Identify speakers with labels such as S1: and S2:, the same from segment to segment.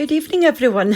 S1: Good evening, everyone.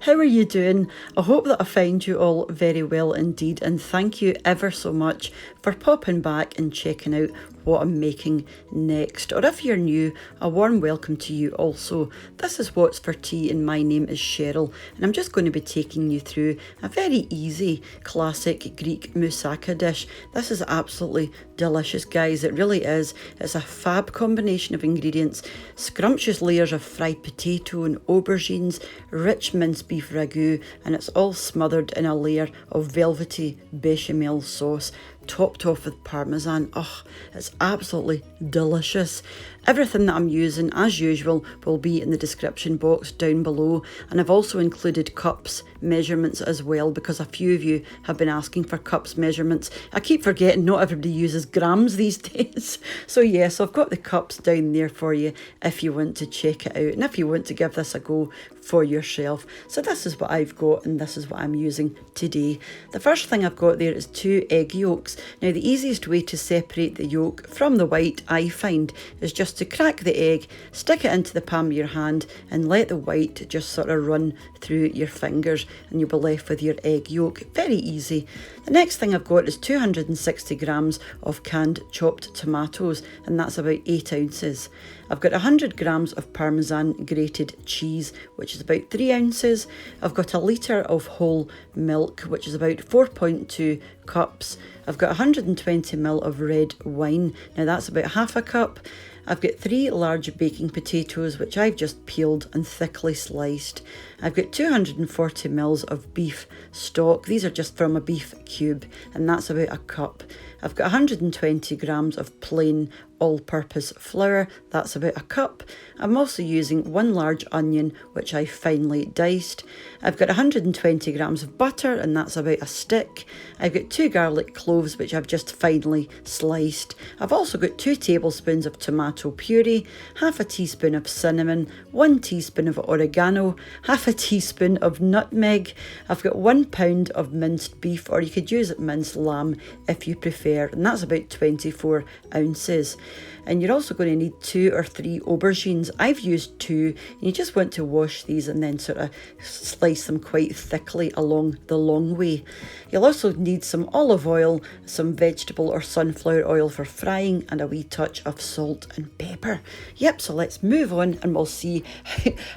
S1: How are you doing? I hope that I find you all very well indeed, and thank you ever so much for popping back and checking out what I'm making next. Or if you're new, a warm welcome to you also. This is What's for Tea and my name is Cheryl, and I'm just going to be taking you through a very easy classic Greek moussaka dish. This is absolutely delicious, guys. It really is. It's a fab combination of ingredients: scrumptious layers of fried potato and aubergines, rich minced beef ragu, and it's all smothered in a layer of velvety béchamel sauce, topped off with parmesan. Oh, it's absolutely delicious. Everything that I'm using, as usual, will be in the description box down below, and I've also included cups measurements as well, because a few of you have been asking for cups measurements. I keep forgetting not everybody uses grams these days. So yes, I've got the cups down there for you if you want to check it out and if you want to give this a go for yourself. So this is what I've got, and this is what I'm using today. The first thing I've got there is 2 egg yolks. Now the easiest way to separate the yolk from the white, I find, is just to crack the egg, stick it into the palm of your hand and let the white just sort of run through your fingers, and you'll be left with your egg yolk. Very easy. The next thing I've got is 260 grams of canned chopped tomatoes, and that's about 8 ounces. I've got 100 grams of parmesan grated cheese, which is about 3 ounces. I've got a litre of whole milk, which is about 4.2 cups. I've got 120 ml of red wine. Now that's about half a cup. I've got 3 large baking potatoes, which I've just peeled and thickly sliced. I've got 240 ml of beef stock. These are just from a beef cube, and that's about a cup. I've got 120 grams of plain all-purpose flour, that's about a cup. I'm also using 1 large onion, which I finely diced. I've got 120 grams of butter, and that's about a stick. I've got 2 garlic cloves, which I've just finely sliced. I've also got 2 tablespoons of tomato puree, half a teaspoon of cinnamon, 1 teaspoon of oregano, half a teaspoon of nutmeg. I've got 1 pound of minced beef, or you could use minced lamb if you prefer, and that's about 24 ounces. And you're also going to need 2 or 3 aubergines. I've used 2, and you just want to wash these and then sort of slice them quite thickly along the long way. You'll also need some olive oil, some vegetable or sunflower oil for frying, and a wee touch of salt and pepper. Yep, so let's move on and we'll see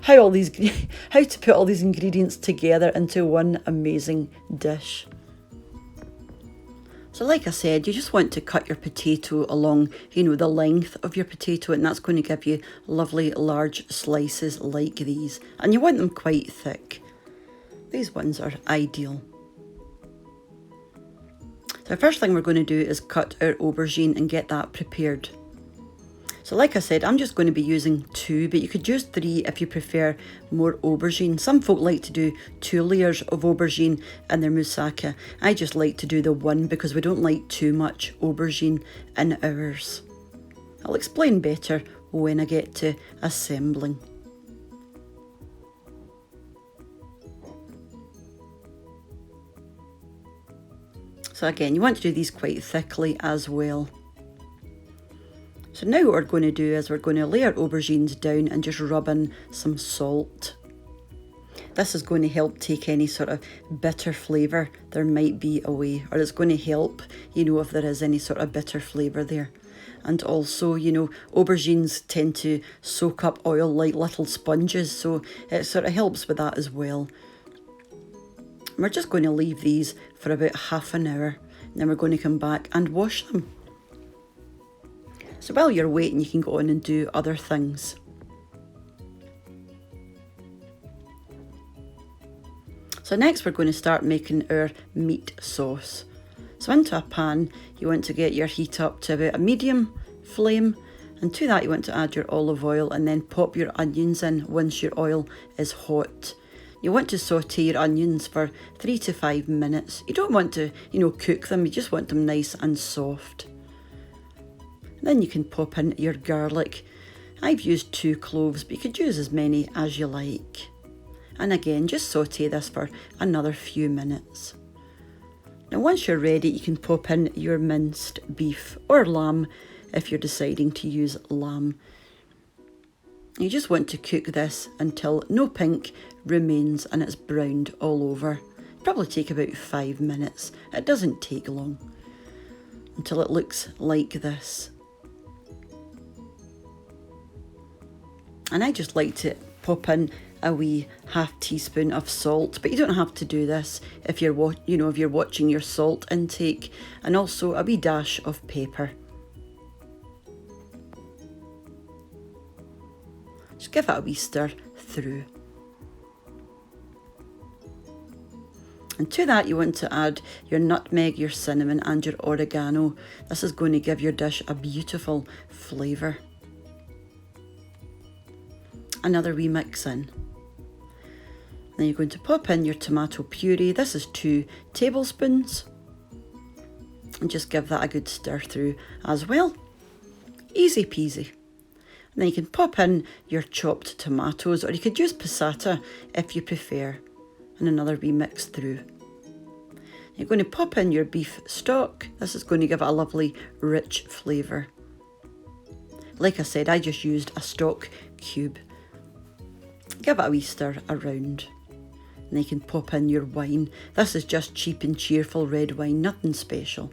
S1: how to put all these ingredients together into one amazing dish. So like I said, you just want to cut your potato along, the length of your potato, and that's going to give you lovely large slices like these. And you want them quite thick. These ones are ideal. So the first thing we're going to do is cut our aubergine and get that prepared. So like I said, I'm just going to be using 2, but you could use 3 if you prefer more aubergine. Some folk like to do 2 layers of aubergine in their moussaka. I just like to do the 1 because we don't like too much aubergine in ours. I'll explain better when I get to assembling. So again, you want to do these quite thickly as well. So now what we're going to do is we're going to lay our aubergines down and just rub in some salt. This is going to help take any sort of bitter flavour there might be away, or it's going to help, if there is any sort of bitter flavour there. And also, aubergines tend to soak up oil like little sponges, so it sort of helps with that as well. We're just going to leave these for about half an hour, and then we're going to come back and wash them. So while you're waiting, you can go on and do other things. So next we're going to start making our meat sauce. So into a pan, you want to get your heat up to about a medium flame, and to that you want to add your olive oil and then pop your onions in once your oil is hot. You want to saute your onions for 3 to 5 minutes. You don't want to, cook them, you just want them nice and soft. Then you can pop in your garlic. I've used 2 cloves, but you could use as many as you like. And again, just saute this for another few minutes. Now once you're ready, you can pop in your minced beef or lamb if you're deciding to use lamb. You just want to cook this until no pink remains and it's browned all over. Probably take about 5 minutes. It doesn't take long. Until it looks like this. And I just like to pop in a wee half teaspoon of salt, but you don't have to do this if you're watching your salt intake, and also a wee dash of pepper. Just give it a wee stir through. And to that you want to add your nutmeg, your cinnamon and your oregano. This is going to give your dish a beautiful flavour. Another wee mix in. Then you're going to pop in your tomato puree. This is 2 tablespoons. And just give that a good stir through as well. Easy peasy. And then you can pop in your chopped tomatoes, or you could use passata if you prefer. And another wee mix through. You're going to pop in your beef stock. This is going to give it a lovely rich flavour. Like I said, I just used a stock cube. Give it a wee stir around. And then you can pop in your wine. This is just cheap and cheerful red wine, nothing special.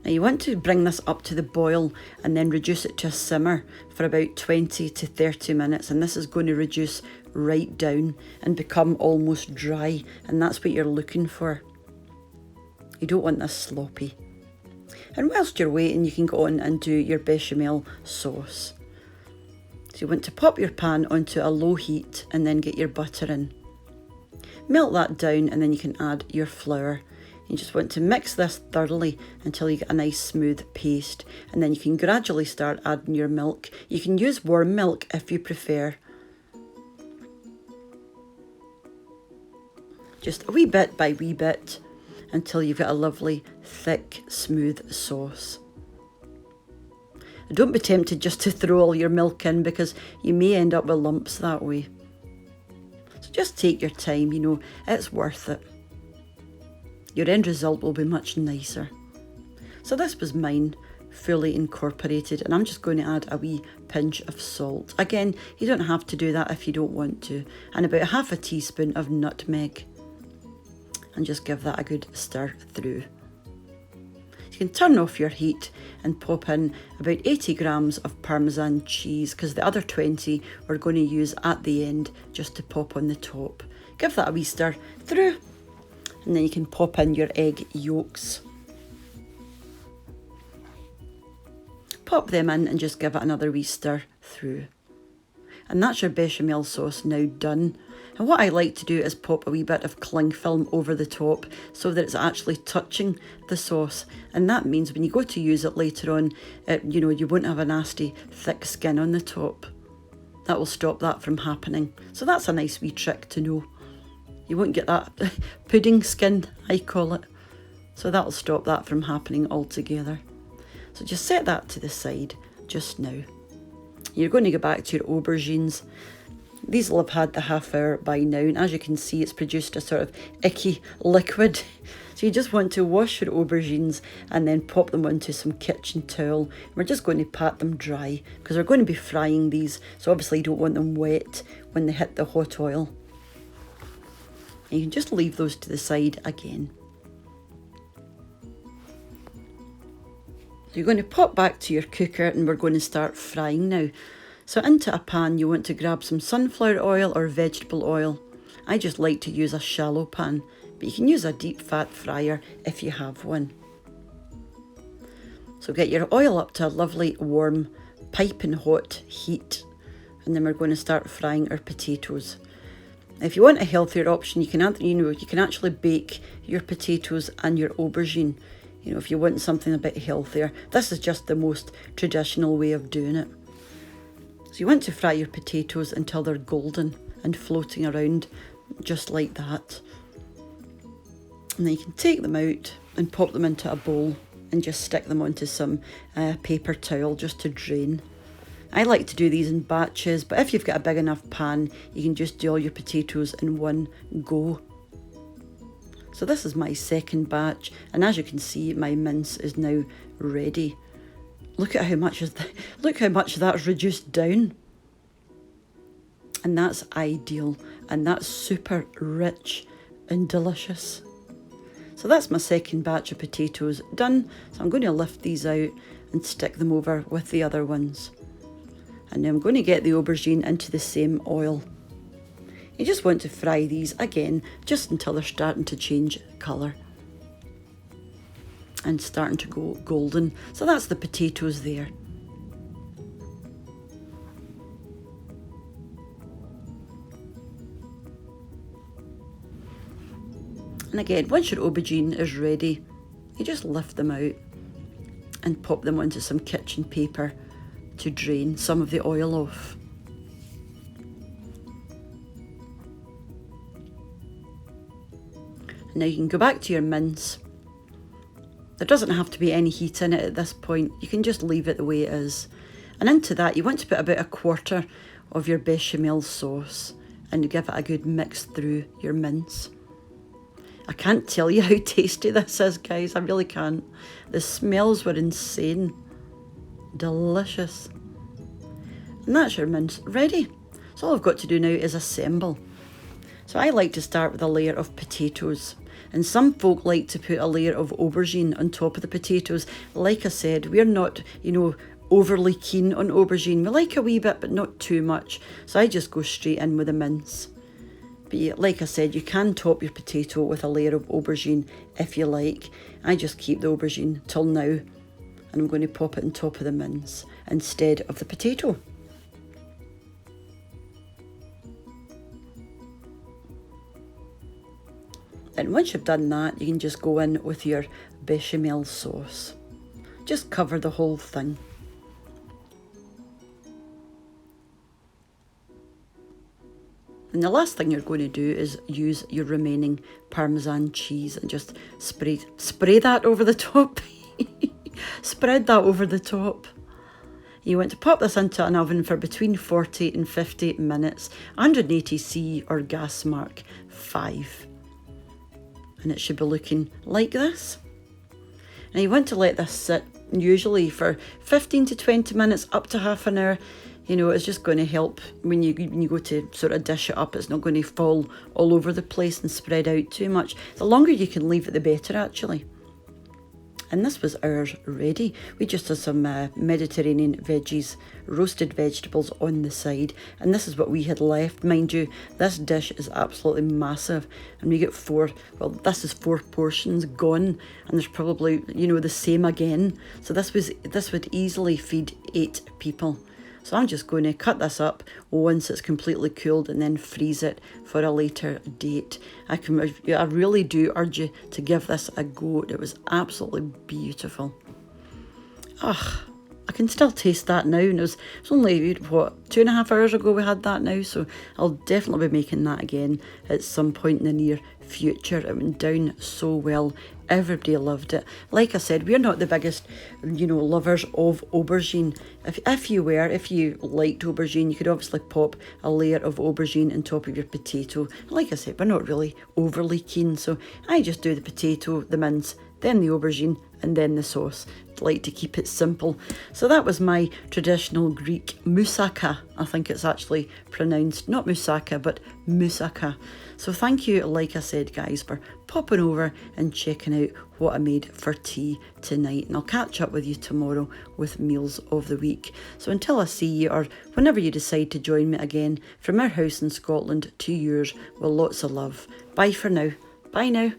S1: Now you want to bring this up to the boil and then reduce it to a simmer for about 20 to 30 minutes, and this is going to reduce right down and become almost dry, and that's what you're looking for. You don't want this sloppy. And whilst you're waiting, you can go on and do your bechamel sauce. So you want to pop your pan onto a low heat and then get your butter in. Melt that down and then you can add your flour. You just want to mix this thoroughly until you get a nice smooth paste, and then you can gradually start adding your milk. You can use warm milk if you prefer. Just a wee bit by wee bit until you've got a lovely thick smooth sauce. Don't be tempted just to throw all your milk in, because you may end up with lumps that way. So just take your time, it's worth it. Your end result will be much nicer. So this was mine, fully incorporated, and I'm just going to add a wee pinch of salt. Again, you don't have to do that if you don't want to. And about half a teaspoon of nutmeg. And just give that a good stir through. You can turn off your heat and pop in about 80 grams of Parmesan cheese, because the other 20 we're going to use at the end just to pop on the top. Give that a wee stir through. And then you can pop in your egg yolks. Pop them in and just give it another wee stir through. And that's your bechamel sauce now done. And what I like to do is pop a wee bit of cling film over the top so that it's actually touching the sauce. And that means when you go to use it later on, you won't have a nasty thick skin on the top. That will stop that from happening. So that's a nice wee trick to know. You won't get that pudding skin, I call it. So that'll stop that from happening altogether. So just set that to the side just now. You're going to go back to your aubergines. These will have had the half hour by now, and as you can see, it's produced a sort of icky liquid. So you just want to wash your aubergines and then pop them onto some kitchen towel. We're just going to pat them dry because we're going to be frying these, so obviously you don't want them wet when they hit the hot oil. And you can just leave those to the side again. So you're going to pop back to your cooker and we're going to start frying now. So into a pan you want to grab some sunflower oil or vegetable oil. I just like to use a shallow pan, but you can use a deep fat fryer if you have one. So get your oil up to a lovely warm piping hot heat, and then we're going to start frying our potatoes. If you want a healthier option, you can actually bake your potatoes and your aubergine. If you want something a bit healthier, this is just the most traditional way of doing it. So you want to fry your potatoes until they're golden and floating around just like that. And then you can take them out and pop them into a bowl and just stick them onto some paper towel just to drain. I like to do these in batches, but if you've got a big enough pan, you can just do all your potatoes in one go. So this is my second batch, and as you can see, my mince is now ready. Look how much that's reduced down. And that's ideal, and that's super rich and delicious. So that's my second batch of potatoes done. So I'm going to lift these out and stick them over with the other ones. And then I'm going to get the aubergine into the same oil. You just want to fry these again, just until they're starting to change colour and starting to go golden. So that's the potatoes there. And again, once your aubergine is ready, you just lift them out and pop them onto some kitchen paper to drain some of the oil off. Now you can go back to your mince. There doesn't have to be any heat in it at this point. You can just leave it the way it is. And into that, you want to put about a quarter of your bechamel sauce and give it a good mix through your mince. I can't tell you how tasty this is, guys. I really can't. The smells were insane. Delicious. And that's your mince ready. So all I've got to do now is assemble. So I like to start with a layer of potatoes. And some folk like to put a layer of aubergine on top of the potatoes. Like I said, we're not, overly keen on aubergine. We like a wee bit, but not too much. So I just go straight in with the mince. But like I said, you can top your potato with a layer of aubergine if you like. I just keep the aubergine till now. And I'm going to pop it on top of the mince instead of the potato. And once you've done that, you can just go in with your bechamel sauce. Just cover the whole thing. And the last thing you're going to do is use your remaining Parmesan cheese and just spray that over the top. Spread that over the top. You want to pop this into an oven for between 40 and 50 minutes, 180°C or gas mark 5. And it should be looking like this. Now you want to let this sit usually for 15 to 20 minutes, up to half an hour. It's just going to help when you go to sort of dish it up. It's not going to fall all over the place and spread out too much. The longer you can leave it, the better, actually. And this was ours ready. We just had some Mediterranean veggies, roasted vegetables on the side. And this is what we had left. Mind you, this dish is absolutely massive. And we get this is 4 portions gone. And there's probably, the same again. So this would easily feed 8 people. So I'm just going to cut this up once it's completely cooled and then freeze it for a later date. I really do urge you to give this a go. It was absolutely beautiful. I can still taste that now. And it's only, 2.5 hours ago we had that now. So I'll definitely be making that again at some point in the near future. It went down so well. Everybody loved it. Like I said, we're not the biggest, lovers of aubergine. If you liked aubergine, you could obviously pop a layer of aubergine on top of your potato. Like I said, we're not really overly keen, so I just do the potato, the mince, then the aubergine, and then the sauce. I like to keep it simple. So that was my traditional Greek moussaka. I think it's actually pronounced not moussaka, but moussaka. So thank you, like I said, guys, for popping over and checking out what I made for tea tonight. And I'll catch up with you tomorrow with Meals of the Week. So until I see you, or whenever you decide to join me again, from our house in Scotland to yours, with lots of love. Bye for now. Bye now.